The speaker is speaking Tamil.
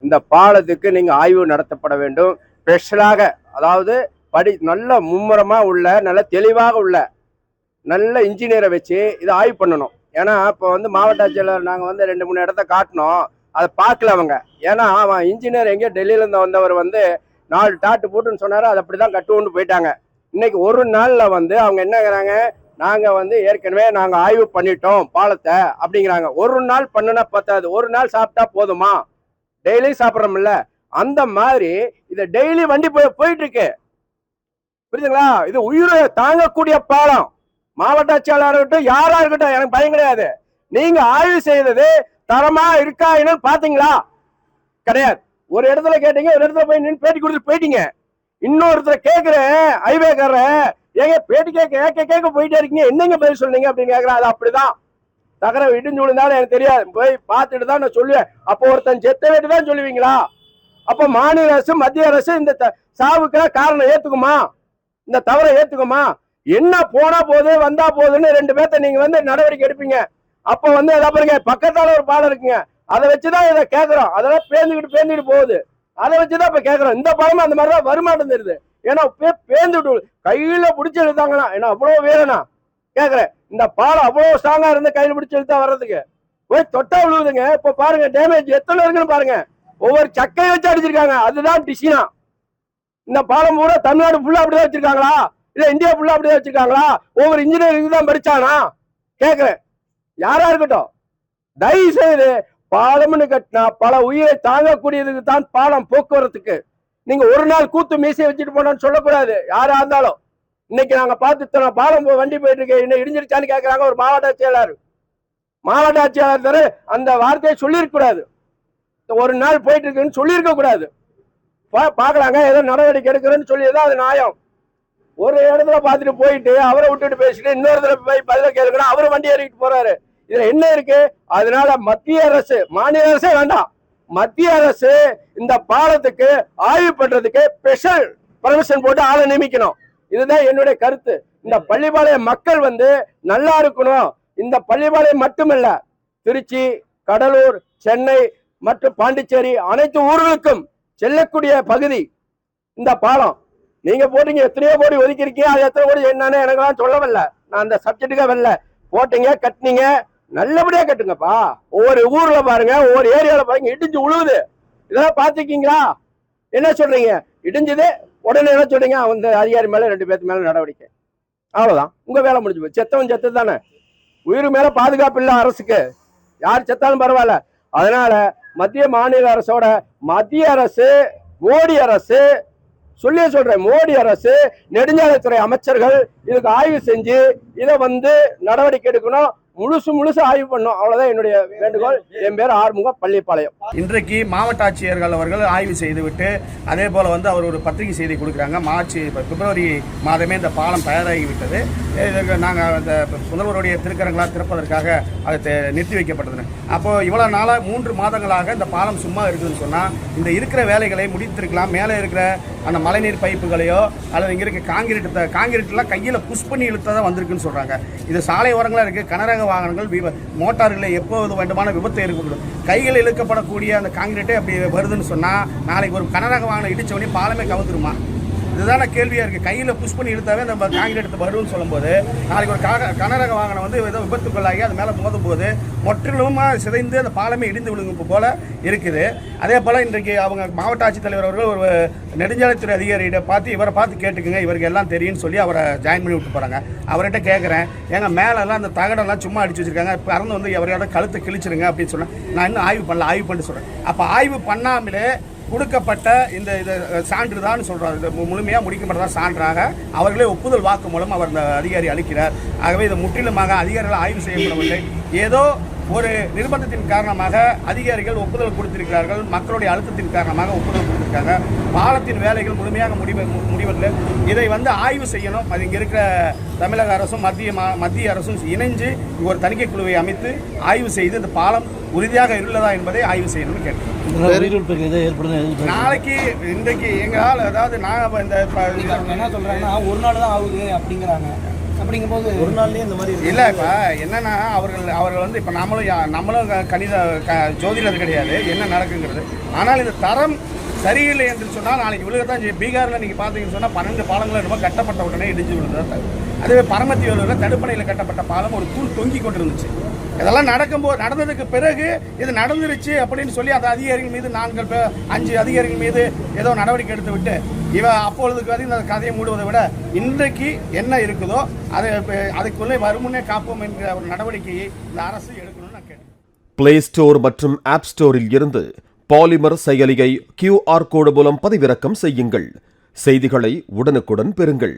இந்த பாலத்துக்கு நீங்க ஆய்வு நடத்தப்பட வேண்டும். ஸ்பெஷலாக அதாவது நல்ல மும்முரமா உள்ள நல்ல தெளிவாக உள்ள நல்ல இன்ஜினியரை வச்சு இதை ஆய்வு பண்ணணும். ஏன்னா இப்போ மாவட்ட ஆட்சியாளர் நாங்கள் 2-3 இடத்த காட்டினோம், அதை பார்க்கல அவங்க. ஏன்னா அவன் இன்ஜினியர் எங்கேயோ டெல்லியிலேருந்து வந்தவர் 4 டாட்டு போட்டுன்னு சொன்னாரு, அதை அப்படிதான் கட்டுவோன்னு போயிட்டாங்க. இன்னைக்கு ஒரு நாள்ல அவங்க என்னங்கிறாங்க, நாங்க ஏற்கனவே நாங்க ஆய்வு பண்ணிட்டோம் பாலத்தை அப்படிங்கிறாங்க. ஒரு நாள் பண்ணுனா பத்தாது, ஒரு நாள் சாப்பிட்டா போதுமா? டெய்லி சாப்பிட்றோம்ல, அந்த மாதிரி இதை டெய்லி வண்டி போயிட்டு இருக்கு. புரியுதுங்களா? இது உயிரை தாங்கக்கூடிய பாலம். மாவட்ட ஆட்சியாளர் இருக்கட்டும், யாரா இருக்கட்டும், எனக்கு பயம் கிடையாது. நீங்க ஆய்வு செய்தது தரமா இருக்கா என்னன்னு பாத்தீங்களா? கிடையாது. ஒரு இடத்துல கேட்டீங்க, ஒரு இடத்துல போய் நின்று பேட்டி கொடுத்துட்டு போயிட்டீங்க. இன்னொருத்தர் கேட்கிறேன், ஹைவேக்காரர், ஏங்க பேட்டி கேட்க போயிட்டே இருக்கீங்க, என்னங்க பதில் சொன்னீங்க அப்படின்னு கேட்கிறேன். அது அப்படிதான். தகர இடிஞ்சு விழுந்தாலும் எனக்கு தெரியாது, போய் பார்த்துட்டு தான் நான் சொல்லுவேன். அப்போ ஒருத்தன் செத்த வேட்டு தான் சொல்லுவீங்களா? அப்ப மாநில அரசு மத்திய அரசு இந்த சாவுக்கு காரணம் ஏத்துக்குமா? இந்த தவறை ஏத்துக்குமா? என்ன போனா போது வந்தா போதுன்னு 2 பேர்த்த நீங்க நடவடிக்கை எடுப்பீங்க. அப்ப எதாவது பாருங்க, பக்கத்தால ஒரு பாலம் இருக்குங்க, அதை வச்சுதான் இதை கேட்கிறோம். அதெல்லாம் பேந்துக்கிட்டு போகுது, அதை வச்சுதான் இப்ப கேட்கிறோம். இந்த பாலமும் அந்த மாதிரிதான் வருமானம் தெரியுது. ஏன்னா பேந்துட்டு கையில பிடிச்சி எழுதாங்கன்னா, ஏன்னா அவ்வளவு வேணும்னா கேட்கிறேன். இந்த பாலம் அவ்வளவு ஸ்ட்ராங்கா இருந்து கையில பிடிச்சி எழுத்தா வர்றதுக்கு போய் தொட்டா விழுவுதுங்க. இப்ப பாருங்க டேமேஜ் எத்தனை இருக்குன்னு பாருங்க. ஒவ்வொரு சக்கையை வச்சு அடிச்சிருக்காங்க. அதுதான் டிசினா. இந்த பாலம் பூரா தமிழ்நாடு ஃபுல்லா அப்படிதான் வச்சிருக்காங்களா, இல்ல இந்தியா ஃபுல்லா அப்படிதான் வச்சிருக்காங்களா? ஒவ்வொரு இன்ஜினியரிங் தான் படிச்சானா கேக்குறேன். யாரா இருக்கட்டும், தயவு செய்து பாலம்னு கட்டினா பல உயிரை தாங்கக்கூடியதுக்கு தான் பாலம். போக்குவரத்துக்கு நீங்க ஒரு நாள் கூத்து மீசையை வச்சுட்டு போனான்னு சொல்லக்கூடாது யாரா இருந்தாலும். இன்னைக்கு நாங்க பார்த்து பாலம் வண்டி போயிட்டு இருக்கு, என்ன இடிஞ்சிருச்சான்னு கேட்கறாங்க ஒரு மாவட்ட ஆட்சியாளர். மாவட்ட ஆட்சியாளர் தர அந்த வார்த்தையை சொல்லிருக்க கூடாது. ஒரு நாள் போயிட்டு இருக்குன்னு சொல்லியிருக்க கூடாது. பாக்கலாங்க, ஏதோ நடவடிக்கை எடுக்கிறேன்னு சொல்லியதான் அது நியாயம். ஒரு இடத்துல பார்த்துட்டு போயிட்டு அவரை விட்டுட்டு பேசிட்டு இன்னொரு இடத்துல போய் பதில கேட்கணும், அவரு வண்டி ஏறிட்டு போறாரு. இதுல என்ன இருக்கு? அதனால மத்திய அரசு, மாநில அரசே வேண்டாம், மத்திய அரசு இந்த பாலத்துக்கு ஆய்வு பண்றதுக்கு ஸ்பெஷல் பர்மிஷன் போட்டு ஆளை நியமிக்கணும். இதுதான் என்னுடைய கருத்து. இந்த பள்ளிப்பாளையம் மக்கள் நல்லா இருக்கணும். இந்த பள்ளிப்பாளையம் மட்டுமல்ல, திருச்சி, கடலூர், சென்னை மற்றும் பாண்டிச்சேரி அனைத்து ஊர்களுக்கும் செல்லக்கூடிய பகுதி இந்த பாலம். நீங்க போட்டீங்க, எத்தனையோ கோடி ஒதுக்கிருக்கீங்க, அது எத்தனை கோடி என்னன்னு எனக்கு சொல்ல வரல, நான் அந்த சப்ஜெக்டுக்கே வரல. போட்டீங்க, கட்டினீங்க, நல்லபடியா கட்டுங்கப்பா. ஒவ்வொரு ஊர்ல பாருங்க, ஒவ்வொரு ஏரியால பாருங்க இடிஞ்சு உழுவுது. இதெல்லாம் பாத்துக்கீங்களா? என்ன சொல்றீங்க? இடிஞ்சது உடனே என்ன சொல்றீங்க? அந்த அதிகாரி மேல 2 பேருக்கு மேல நடவடிக்கை. அவ்வளவுதான், உங்க வேலை முடிஞ்சு போய். செத்தவன் செத்து தானே, உயிர் மேல பாதுகாப்பு இல்ல அரசுக்கு. யார் செத்தாலும் பரவாயில்ல. அதனால மத்திய மாநில அரசோட, மத்திய அரசு மோடி அரசு சொல்றேன், மோடி அரசு நெடுஞ்சாலைத்துறை அமைச்சர்கள் இதுக்கு ஆய்வு செஞ்சு இதை நடவடிக்கை எடுக்கணும். முழுசு ஆய்வு பண்ணும். அவ்வளவுதான் என்னுடைய வேண்டுகோள். என் பேர் ஆறுமுகம், பள்ளிப்பாளையம். இன்றைக்கு மாவட்ட ஆட்சியர்கள் அவர்கள் ஆய்வு செய்துவிட்டு அதே போல அவர் ஒரு பத்திரிகை செய்தி கொடுக்குறாங்க. பிப்ரவரி மாதமே இந்த பாலம் தயாராகிவிட்டது. இதற்கு நாங்கள் அந்த முதல்வருடைய திருக்கரங்களாக திறப்பதற்காக அது நிறுத்தி வைக்கப்பட்டது. அப்போ இவ்வளவு நாளாக 3 மாதங்களாக இந்த பாலம் சும்மா இருக்குதுன்னு சொன்னால் இந்த இருக்கிற வேலைகளை முடித்திருக்கலாம். மேலே இருக்கிற அந்த மழைநீர் பைப்புகளையோ அல்லது இங்கே இருக்க காங்கிரீட்லாம் கையில் புஷ் பண்ணி இழுத்ததான் வந்திருக்குன்னு சொல்கிறாங்க. இது சாலை ஓரங்களாக இருக்குது. கனரக வாகனங்கள் மோட்டார்களில் எப்போது வேண்டுமான விபத்து ஏற்படும். கைகள் இழுக்கப்படக்கூடிய அந்த காங்கிரீட்டே அப்படி வருதுன்னு சொன்னால் நாளைக்கு ஒரு கனரக வாகனம் இடிச்ச உடனே பாலமே கவுந்துருமா? இதுதான கேள்வியாக இருக்குது. கையில் புஷ் பண்ணி இழுத்தாவே நம்ம காங்கிரீட் எடுத்து வரும்னு சொல்லும்போது நாளைக்கு ஒரு கனரக வாகனம் ஏதோ விபத்துக்குள்ளாகி அது மேலே மோதும் போது முற்றிலுமாக சிதைந்து அந்த பாலமே இடிந்து விழுங்கு போல இருக்குது. அதே போல் இன்றைக்கு அவங்க மாவட்ட ஆட்சித்தலைவர் அவர்கள் ஒரு நெடுஞ்சாலைத்துறை அதிகாரிகிட்ட இவரை பார்த்து கேட்டுக்குங்க, இவருக்கு எல்லாம் தெரியும்னு சொல்லி அவரை ஜாயின் பண்ணி விட்டு போகிறாங்க. அவர்கிட்ட கேட்குறேன், ஏங்க மேலெல்லாம் அந்த தகடெல்லாம் சும்மா அடிச்சு வச்சிருக்காங்க, பறந்து எவரையோட கழுத்தை கிழிச்சிருங்க அப்படின்னு சொன்னேன். நான் இன்னும் ஆய்வு பண்ணல, ஆய்வு பண்ணி சொல்கிறேன். அப்போ ஆய்வு பண்ணாமலே கொடுக்கப்பட்ட இந்த சான்று தான் சொல்றாரு. இது முழுமையாக முடிக்கப்பட்டதான் சான்றாக அவர்களே ஒப்புதல் வாக்கு மூலம் அவர் இந்த அதிகாரி அளிக்கிறார். ஆகவே இது முற்றிலுமாக அதிகாரிகள் ஆய்வு செய்யப்படவில்லை. ஏதோ ஒரு நிர்பந்தத்தின் காரணமாக அதிகாரிகள் ஒப்புதல் கொடுத்திருக்கிறார்கள். மக்களுடைய அழுத்தத்தின் காரணமாக ஒப்புதல் கொடுத்திருக்காங்க. பாலத்தின் வேலைகள் முழுமையாக முடிவதில்லை. இதை ஆய்வு செய்யணும். அது இங்கே இருக்கிற தமிழக அரசும் மத்திய அரசும் இணைஞ்சு ஒரு தணிக்கை குழுவை அமைத்து ஆய்வு செய்து இந்த பாலம் உறுதியாக உள்ளதா என்பதை ஆய்வு செய்யணும்னு கேட்டேன். நாளைக்கு இன்றைக்கு எங்களால், அதாவது நாங்கள் என்ன சொல்றாங்கன்னா ஒரு நாள் தான் ஆகுது அப்படிங்கிறாங்க. அப்படிங்கும்போது ஒரு நாள்லயே இந்த மாதிரி இல்லை இப்போ என்னன்னா அவர்கள் வந்து இப்போ நம்மளும் ஜோதிடர் கிடையாது என்ன நடக்குங்கிறது. ஆனால் இந்த தரம் சரியில்லை என்று சொன்னால் நாளைக்கு விழுகத்தான் செய்யும். பீகாரில் நீங்கள் பார்த்தீங்கன்னு சொன்னால் 12 பாலங்கள் ரொம்ப கட்டப்பட்ட உடனே இடிஞ்சு விழுந்தது. அதுவே பரமத்தி வேலூரில் தடுப்பணையில் கட்டப்பட்ட பாலம் ஒரு தூள் தொங்கி கொண்டிருந்துச்சு. இதெல்லாம் நடந்ததுக்கு பிறகு இது நடந்துருச்சு அப்படின்னு சொல்லி அந்த அதிகாரிகள் மீது 5 அதிகாரிகள் மீது ஏதோ நடவடிக்கை எடுத்து விட்டு அப்பொழுதுக்கு இந்த கதையை மூடுவதை விட இன்றைக்கு என்ன இருக்குதோ அதுக்குள்ளே வருமுன்னே காப்போம் என்கிற ஒரு நடவடிக்கையை இந்த அரசு எடுக்கணும்னு நான் கேட்டேன். பிளே ஸ்டோர் மற்றும் ஆப் ஸ்டோரில் இருந்து பாலிமர் செயலியை QR கோடு மூலம் பதிவிறக்கம் செய்யுங்கள். செய்திகளை உடனுக்குடன் பெறுங்கள்.